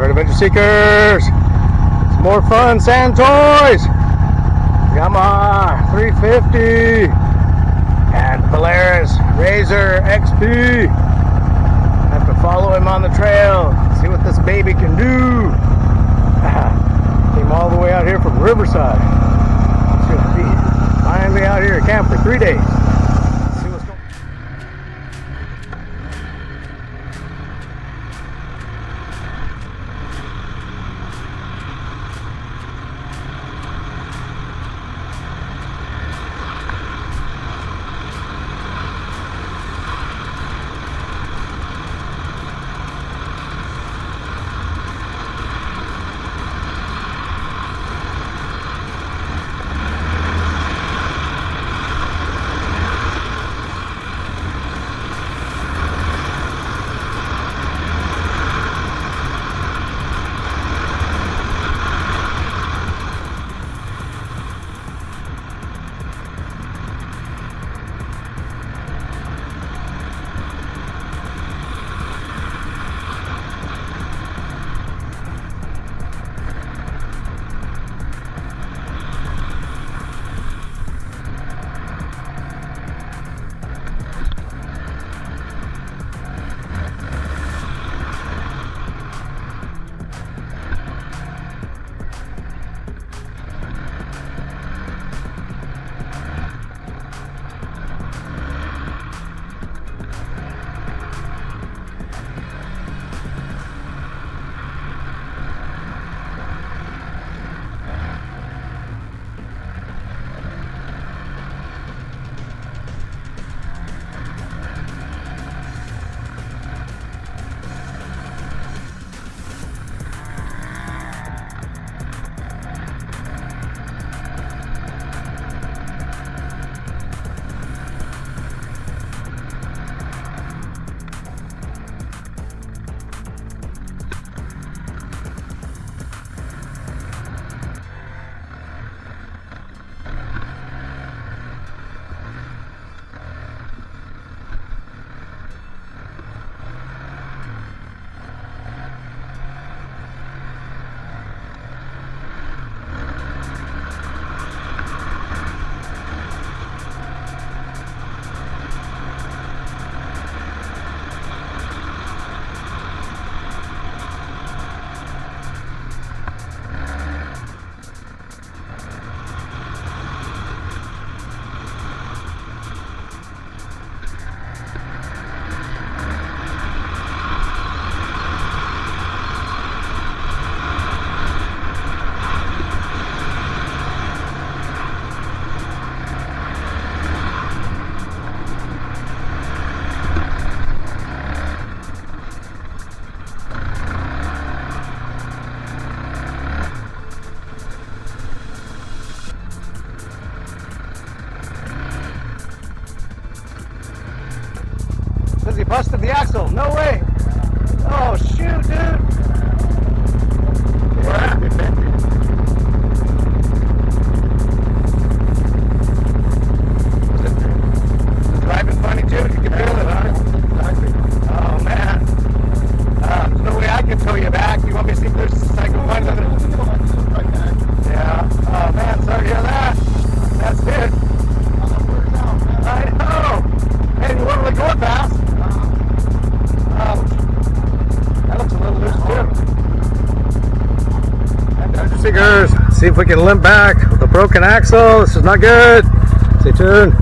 Alright, adventure seekers, some more fun sand toys. Yamaha 350 and Polaris Razor XP. Have to follow him on the trail, see what this baby can do. Came all the way out here from Riverside. Should be finally out here at camp for 3 days. See what's going on. Says he busted the axle. No way. Oh, shoot, dude. Yeah. Driving funny, dude. You can feel it, huh? Oh, man. There's no way I can tow you back. You want me to see if there's a cycle one? Yeah. Oh, man. Sorry to hear that. That's it. I know. Hey, you weren't really going fast. That looks a little loose too. Adventure seekers, see if we can limp back with a broken axle. This is not good. Stay tuned.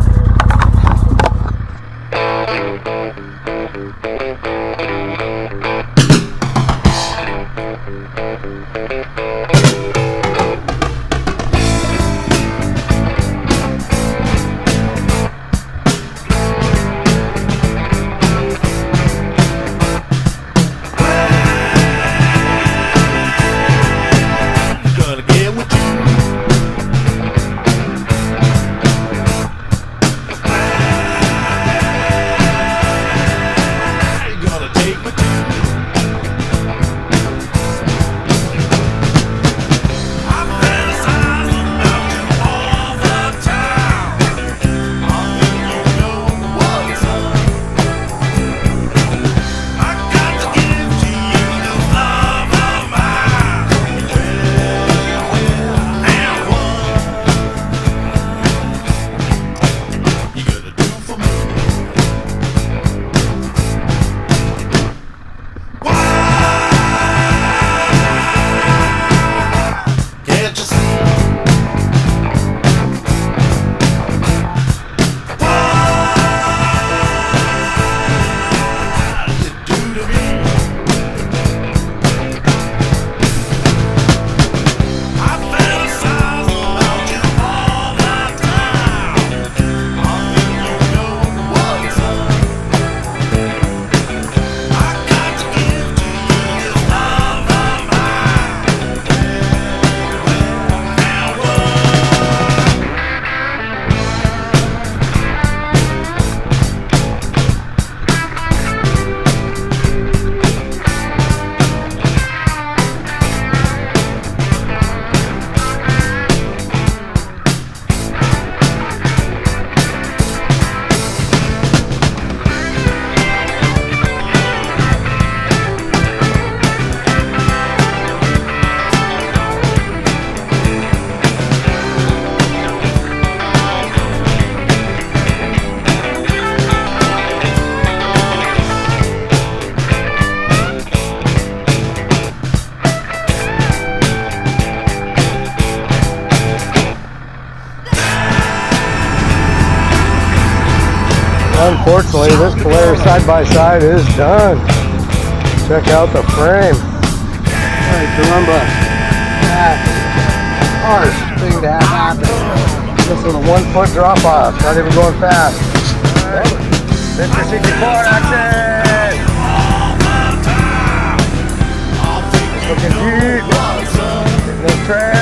Unfortunately, this Polaris side-by-side is done. Check out the frame. Alright, remember, that harsh thing to have happen. This is a 1 foot drop off, not even going fast. Alright, Mr. 64 action! It's looking deep. No trail.